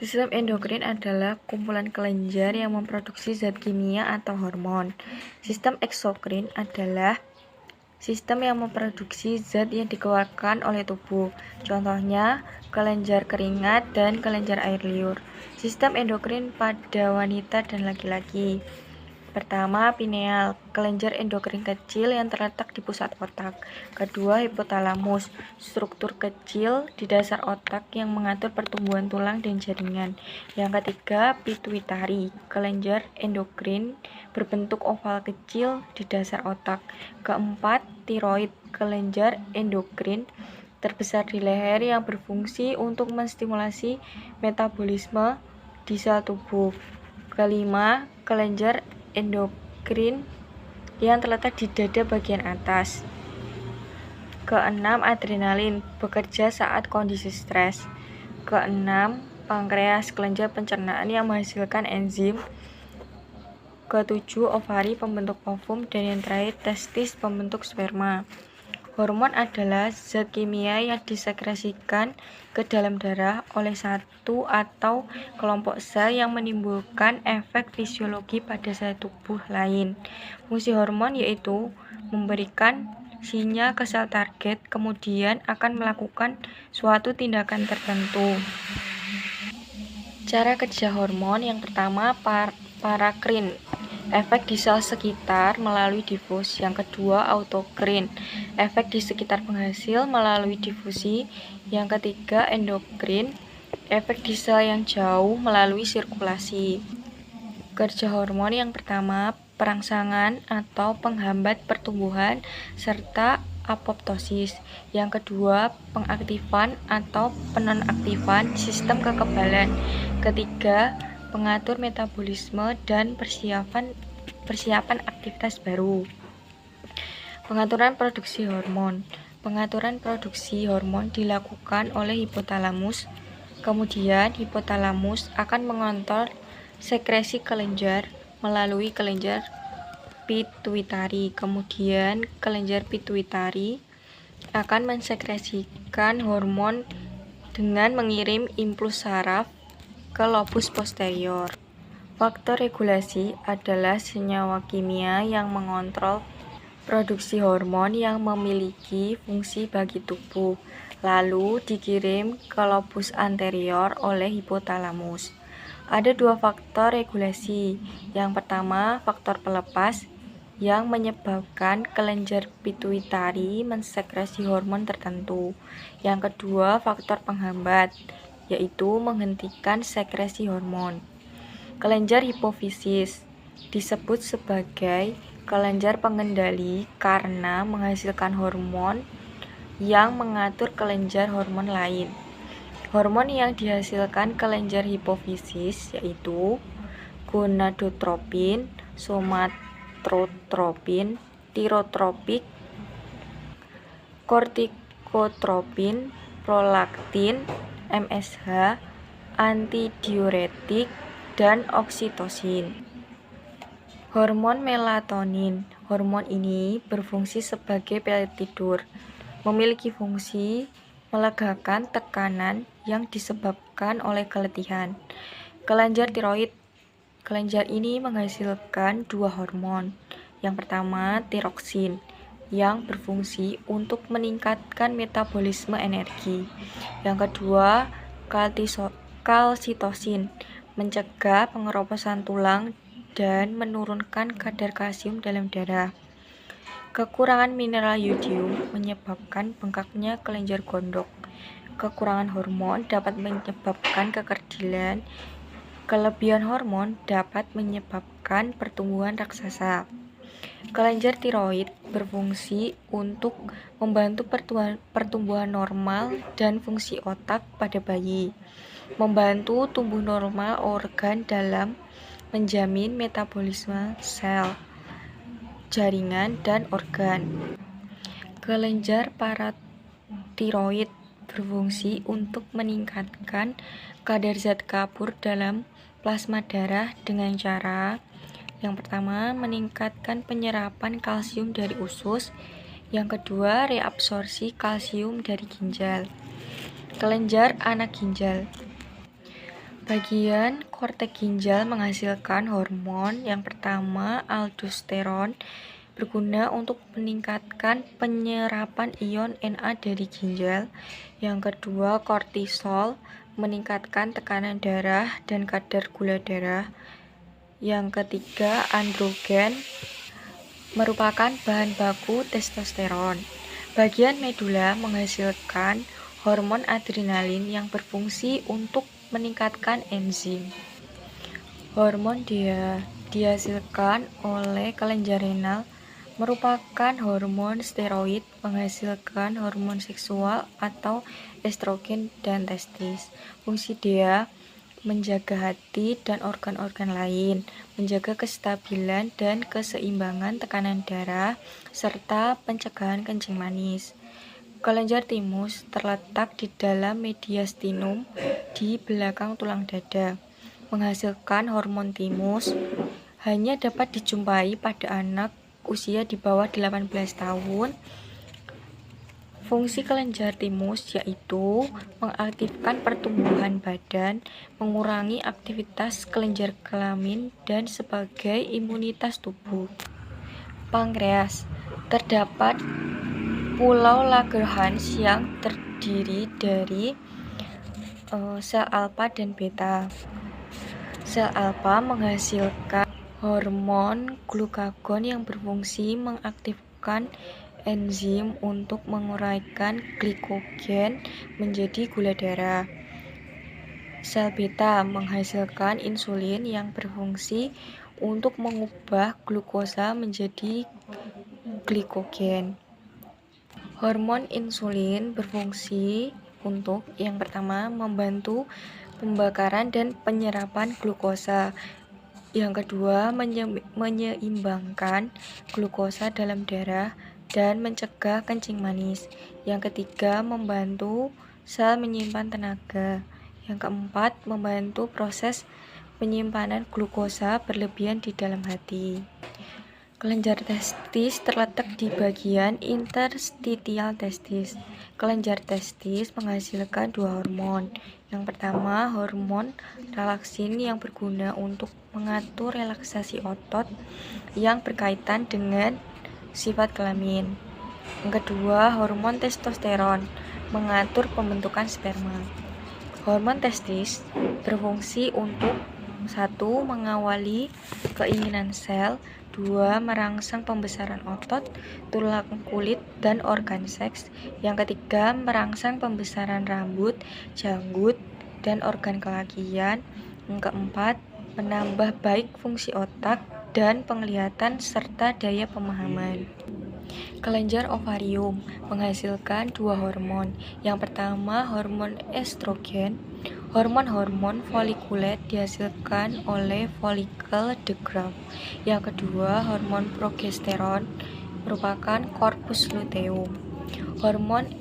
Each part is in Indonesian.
Sistem endokrin adalah kumpulan kelenjar yang memproduksi zat kimia atau hormon. Sistem eksokrin adalah sistem yang memproduksi zat yang dikeluarkan oleh tubuh. Contohnya, kelenjar keringat dan kelenjar air liur. Sistem endokrin pada wanita dan laki-laki. Pertama, pineal, kelenjar endokrin kecil yang terletak di pusat otak. Kedua, hipotalamus, struktur kecil di dasar otak yang mengatur pertumbuhan tulang dan jaringan. Yang ketiga, pituitari, kelenjar endokrin berbentuk oval kecil di dasar otak. Keempat, tiroid, kelenjar endokrin terbesar di leher yang berfungsi untuk menstimulasi metabolisme di sel tubuh. Kelima, kelenjar endokrin yang terletak di dada bagian atas. Keenam, adrenalin, bekerja saat kondisi stres. Keenam, pankreas, kelenjar pencernaan yang menghasilkan enzim. Ketujuh, ovari, pembentuk ovum. Dan yang terakhir, testis, pembentuk sperma. Hormon adalah zat kimia yang disekresikan ke dalam darah oleh satu atau kelompok sel yang menimbulkan efek fisiologi pada sel tubuh lain. Fungsi hormon yaitu memberikan sinyal ke sel target, kemudian akan melakukan suatu tindakan tertentu. Cara kerja hormon yang pertama, parakrin, efek di sel sekitar melalui difus. Yang kedua, autokrin, efek di sekitar penghasil melalui difusi. Yang ketiga, endokrin, efek di sel yang jauh melalui sirkulasi. Kerja hormon yang pertama, perangsangan atau penghambat pertumbuhan serta apoptosis. Yang kedua, pengaktifan atau penonaktifan sistem kekebalan. Ketiga, pengatur metabolisme dan persiapan aktivitas baru. Pengaturan produksi hormon. Pengaturan produksi hormon dilakukan oleh hipotalamus. Kemudian hipotalamus akan mengontrol sekresi kelenjar melalui kelenjar pituitari. Kemudian kelenjar pituitari akan mensekresikan hormon dengan mengirim impuls saraf ke lobus posterior. Faktor regulasi adalah senyawa kimia yang mengontrol produksi hormon yang memiliki fungsi bagi tubuh, lalu dikirim ke lobus anterior oleh hipotalamus. Ada dua faktor regulasi. Yang pertama, faktor pelepas yang menyebabkan kelenjar pituitari mensekresi hormon tertentu. Yang kedua, faktor penghambat, yaitu menghentikan sekresi hormon. Kelenjar hipofisis disebut sebagai kelenjar pengendali karena menghasilkan hormon yang mengatur kelenjar hormon lain. Hormon yang dihasilkan kelenjar hipofisis yaitu gonadotropin, somatotropin, tirotropik, kortikotropin, prolaktin, MSH, antidiuretik, dan oksitosin. Hormon melatonin. Hormon ini berfungsi sebagai pil tidur. Memiliki fungsi melegakan tekanan yang disebabkan oleh keletihan. Kelenjar tiroid. Kelenjar ini menghasilkan dua hormon. Yang pertama, tiroksin, yang berfungsi untuk meningkatkan metabolisme energi. Yang kedua, kalsitosin, mencegah pengeroposan tulang dan menurunkan kadar kalsium dalam darah. Kekurangan mineral yodium menyebabkan bengkaknya kelenjar gondok. Kekurangan hormon dapat menyebabkan kekerdilan. Kelebihan hormon dapat menyebabkan pertumbuhan raksasa. Kelenjar tiroid berfungsi untuk membantu pertumbuhan normal dan fungsi otak pada bayi, membantu tumbuh normal organ dalam menjamin metabolisme sel, jaringan, dan organ. Kelenjar paratiroid berfungsi untuk meningkatkan kadar zat kapur dalam plasma darah dengan cara yang pertama, meningkatkan penyerapan kalsium dari usus. Yang kedua, reabsorpsi kalsium dari ginjal. Kelenjar anak ginjal. Bagian korteks ginjal menghasilkan hormon. Yang pertama, aldosteron, berguna untuk meningkatkan penyerapan ion Na dari ginjal. Yang kedua, kortisol, meningkatkan tekanan darah dan kadar gula darah. Yang ketiga, androgen, merupakan bahan baku testosteron. Bagian medula menghasilkan hormon adrenalin yang berfungsi untuk meningkatkan enzim. Hormon dihasilkan oleh kelenjar renal, merupakan hormon steroid, menghasilkan hormon seksual atau estrogen dan testis. Fungsi DEA menjaga hati dan organ-organ lain, menjaga kestabilan dan keseimbangan tekanan darah, serta pencegahan kencing manis. Kelenjar timus terletak di dalam mediastinum di belakang tulang dada, menghasilkan hormon timus. Hanya dapat dijumpai pada anak usia di bawah 18 tahun. Fungsi kelenjar timus yaitu mengaktifkan pertumbuhan badan, mengurangi aktivitas kelenjar kelamin, dan sebagai imunitas tubuh. Pankreas, terdapat pulau Langerhans yang terdiri dari sel alfa dan beta. Sel alfa menghasilkan hormon glukagon yang berfungsi mengaktifkan enzim untuk menguraikan glikogen menjadi gula darah. Sel beta menghasilkan insulin yang berfungsi untuk mengubah glukosa menjadi glikogen. Hormon insulin berfungsi untuk yang pertama membantu pembakaran dan penyerapan glukosa. Yang kedua, menyeimbangkan glukosa dalam darah dan mencegah kencing manis. Yang ketiga, membantu sel menyimpan tenaga. Yang keempat, membantu proses penyimpanan glukosa berlebihan di dalam hati. Kelenjar testis terletak di bagian interstitial testis. Kelenjar testis menghasilkan dua hormon. Yang pertama, hormon relaksin yang berguna untuk mengatur relaksasi otot yang berkaitan dengan sifat kelamin. Yang kedua, hormon testosteron, mengatur pembentukan sperma. Hormon testis berfungsi untuk 1. Mengawali keinginan sel, 2. Merangsang pembesaran otot, tulang kulit, dan organ seks. Yang ketiga, merangsang pembesaran rambut, janggut, dan organ kelakian. Yang keempat, menambah baik fungsi otak dan penglihatan serta daya pemahaman. Kelenjar ovarium menghasilkan dua hormon. Yang pertama, hormon estrogen. Hormon-hormon folikuler dihasilkan oleh folikel de Graaff. Yang kedua, hormon progesteron merupakan korpus luteum. Hormon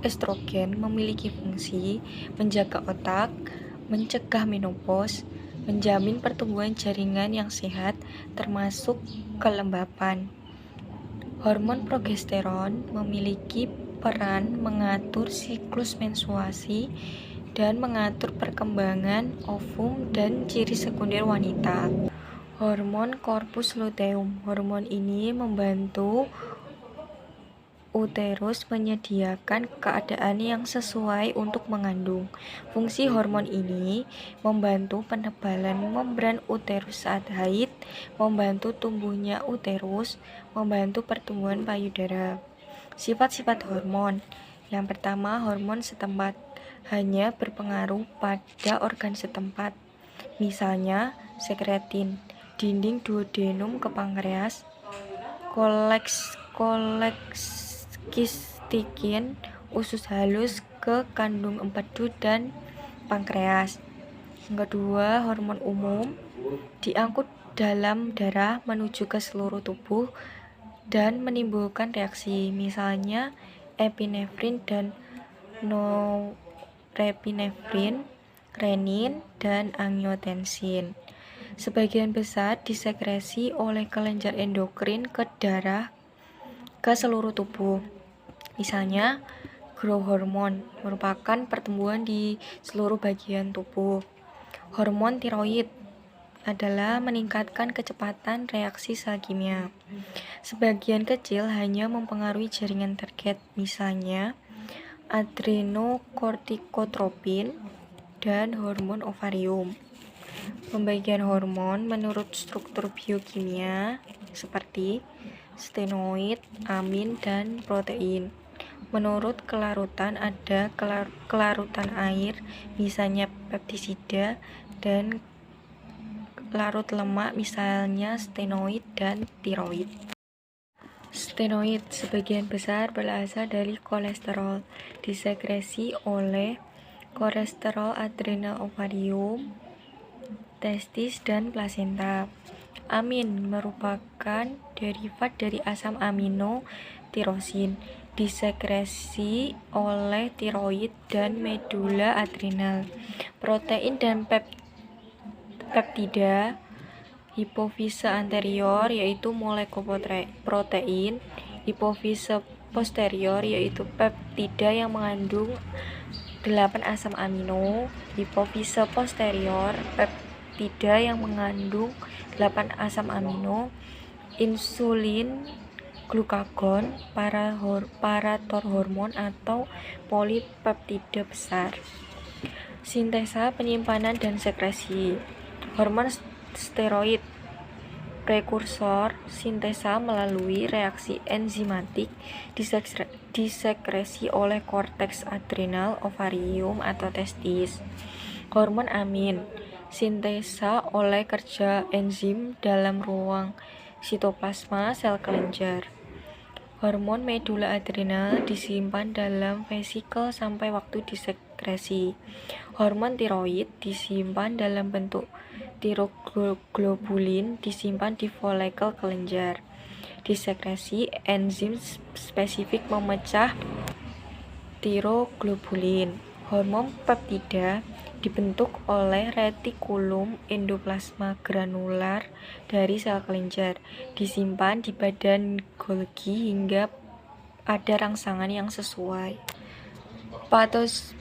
estrogen memiliki fungsi menjaga otak, mencegah menopause, menjamin pertumbuhan jaringan yang sehat, termasuk kelembapan. Hormon progesteron memiliki peran mengatur siklus menstruasi dan mengatur perkembangan ovum dan ciri sekunder wanita. Hormon korpus luteum. Hormon ini membantu uterus menyediakan keadaan yang sesuai untuk mengandung. Fungsi hormon ini membantu penebalan membran uterus saat haid, membantu tumbuhnya uterus, membantu pertumbuhan payudara. Sifat-sifat hormon. Yang pertama, hormon setempat hanya berpengaruh pada organ setempat. Misalnya, sekretin, dinding duodenum ke pankreas, kolekstikin, usus halus ke kandung empedu dan pankreas. Yang kedua, hormon umum diangkut dalam darah menuju ke seluruh tubuh dan menimbulkan reaksi, misalnya epinefrin dan norepinefrin, renin, dan angiotensin. Sebagian besar disekresi oleh kelenjar endokrin ke darah ke seluruh tubuh. Misalnya, growth hormone merupakan pertumbuhan di seluruh bagian tubuh. Hormon tiroid adalah meningkatkan kecepatan reaksi sel kimia. Sebagian kecil hanya mempengaruhi jaringan target, misalnya adrenokortikotropin dan hormon ovarium. Pembagian hormon menurut struktur biokimia seperti stenoid, amin, dan protein. Menurut kelarutan ada kelarutan air, misalnya peptisida, dan larut lemak, misalnya stenoid dan tiroid. Stenoid sebagian besar berasal dari kolesterol, disekresi oleh kolesterol adrenal ovarium, testis, dan plasenta. Amin merupakan derivat dari asam amino tirosin, disekresi oleh tiroid dan medula adrenal. Protein dan peptida hipofise anterior yaitu molekul-protein, hipofise posterior yaitu peptida yang mengandung 8 asam amino, hipofise posterior peptida yang mengandung 8 asam amino, insulin, glukagon, paratormon atau polipeptida besar. Sintesa, penyimpanan, dan sekresi. Hormon steroid prekursor sintesa melalui reaksi enzimatik disekresi oleh korteks adrenal, ovarium, atau testis. Hormon amin sintesa oleh kerja enzim dalam ruang sitoplasma sel kelenjar. Hormon medula adrenal disimpan dalam vesikel sampai waktu disekresi. Hormon tiroid disimpan dalam bentuk tiroglobulin, disimpan di folikel kelenjar. Disekresi enzim spesifik memecah tiroglobulin. Hormon peptida dibentuk oleh retikulum endoplasma granular dari sel kelenjar, disimpan di badan Golgi hingga ada rangsangan yang sesuai.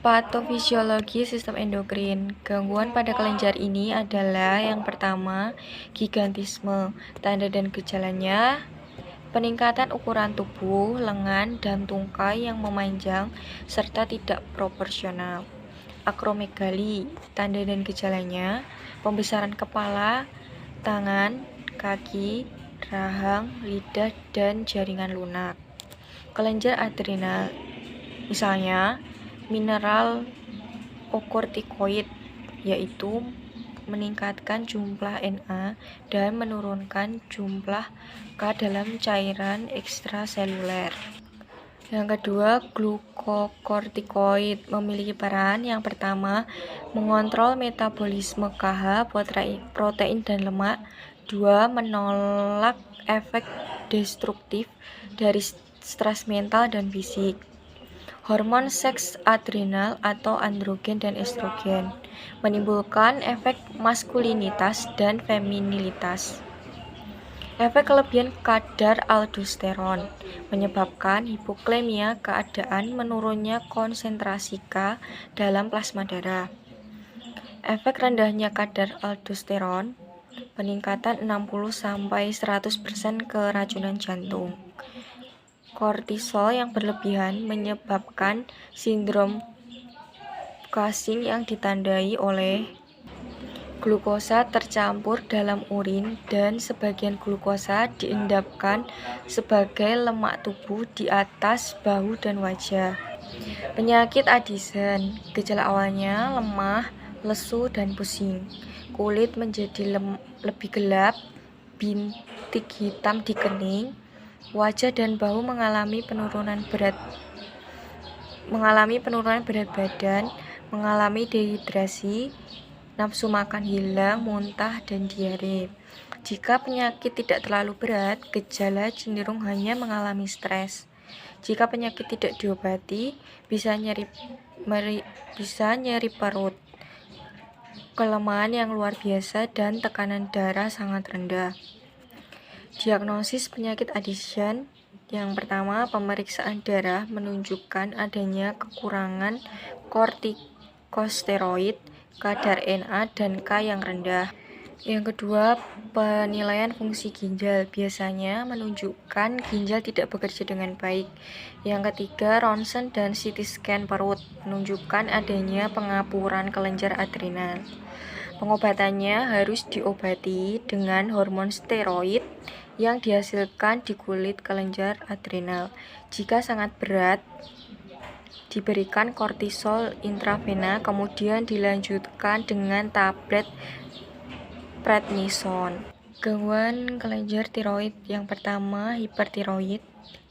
Patofisiologi sistem endokrin. Gangguan pada kelenjar ini adalah yang pertama, gigantisme. Tanda dan gejalanya: peningkatan ukuran tubuh, lengan, dan tungkai yang memanjang serta tidak proporsional. Akromegali. Tanda dan gejalanya: pembesaran kepala, tangan, kaki, rahang, lidah, dan jaringan lunak. Kelenjar adrenal, misalnya mineral okortikoid, yaitu meningkatkan jumlah Na dan menurunkan jumlah K dalam cairan ekstraseluler. Yang kedua, glukokortikoid memiliki peran yang pertama, mengontrol metabolisme KH, protein dan lemak. 2. Menolak efek destruktif dari stres mental dan fisik. Hormon seks adrenal atau androgen dan estrogen menimbulkan efek maskulinitas dan feminilitas. Efek kelebihan kadar aldosteron menyebabkan hipoklemia, keadaan menurunnya konsentrasi K dalam plasma darah. Efek rendahnya kadar aldosteron, peningkatan 60-100% keracunan jantung. Kortisol yang berlebihan menyebabkan sindrom Cushing yang ditandai oleh glukosa tercampur dalam urin dan sebagian glukosa diendapkan sebagai lemak tubuh di atas bahu dan wajah. Penyakit Addison, gejala awalnya lemah, lesu, dan pusing. Kulit menjadi lebih gelap, bintik hitam di kening, wajah dan bahu mengalami penurunan berat badan, mengalami dehidrasi, nafsu makan hilang, muntah, dan diare. Jika penyakit tidak terlalu berat, gejala cenderung hanya mengalami stres. Jika penyakit tidak diobati, bisa nyeri perut, kelemahan yang luar biasa, dan tekanan darah sangat rendah. Diagnosis penyakit Addison. Yang pertama, pemeriksaan darah menunjukkan adanya kekurangan kortikosteroid kadar Na dan K yang rendah. Yang kedua, penilaian fungsi ginjal biasanya menunjukkan ginjal tidak bekerja dengan baik. Yang ketiga, ronsen dan CT scan perut menunjukkan adanya pengapuran kelenjar adrenal. Pengobatannya harus diobati dengan hormon steroid yang dihasilkan di kulit kelenjar adrenal. Jika sangat berat, diberikan kortisol intravena, kemudian dilanjutkan dengan tablet prednison. Gangguan kelenjar tiroid yang pertama, hipertiroid,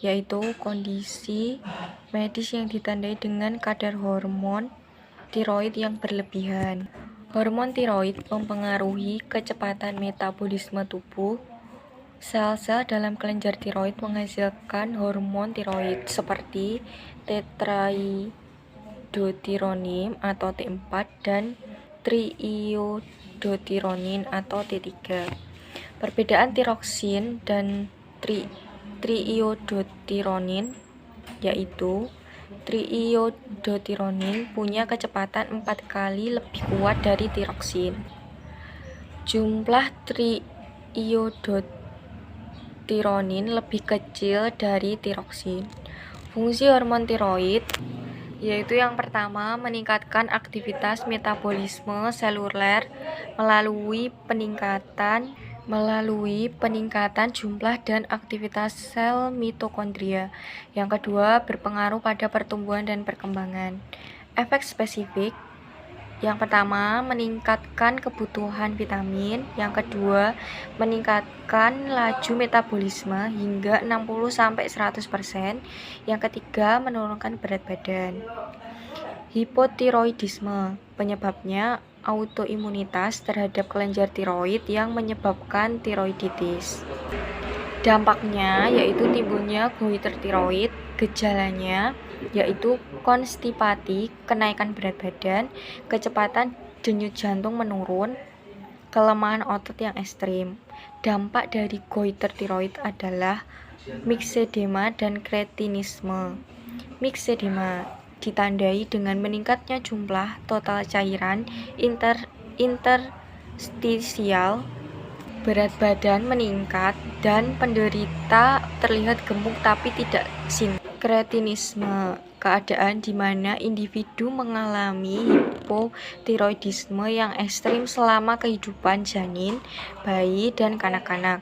yaitu kondisi medis yang ditandai dengan kadar hormon tiroid yang berlebihan. Hormon tiroid mempengaruhi kecepatan metabolisme tubuh. Sel-sel dalam kelenjar tiroid menghasilkan hormon tiroid seperti tetraiodothyronin atau T4 dan triiodothyronin atau T3. Perbedaan tiroksin dan triiodothyronin yaitu triiodothyronin punya kecepatan 4 kali lebih kuat dari tiroksin. Jumlah triiodothyronin lebih kecil dari tiroksin. Fungsi hormon tiroid yaitu yang pertama, meningkatkan aktivitas metabolisme seluler melalui peningkatan jumlah dan aktivitas sel mitokondria. Yang kedua, berpengaruh pada pertumbuhan dan perkembangan. Efek spesifik yang pertama, meningkatkan kebutuhan vitamin. Yang kedua, meningkatkan laju metabolisme hingga 60-100%. Yang ketiga, menurunkan berat badan. Hipotiroidisme, penyebabnya autoimunitas terhadap kelenjar tiroid yang menyebabkan tiroiditis. Dampaknya yaitu timbulnya goiter tiroid, gejalanya yaitu konstipasi, kenaikan berat badan, kecepatan denyut jantung menurun, kelemahan otot yang ekstrim. Dampak dari goiter tiroid adalah miksedema dan kretinisme. Miksedema ditandai dengan meningkatnya jumlah total cairan interstisial, berat badan meningkat, dan penderita terlihat gemuk tapi tidak sinter. Kretinisme, keadaan di mana individu mengalami hipotiroidisme yang ekstrim selama kehidupan janin, bayi, dan kanak-kanak.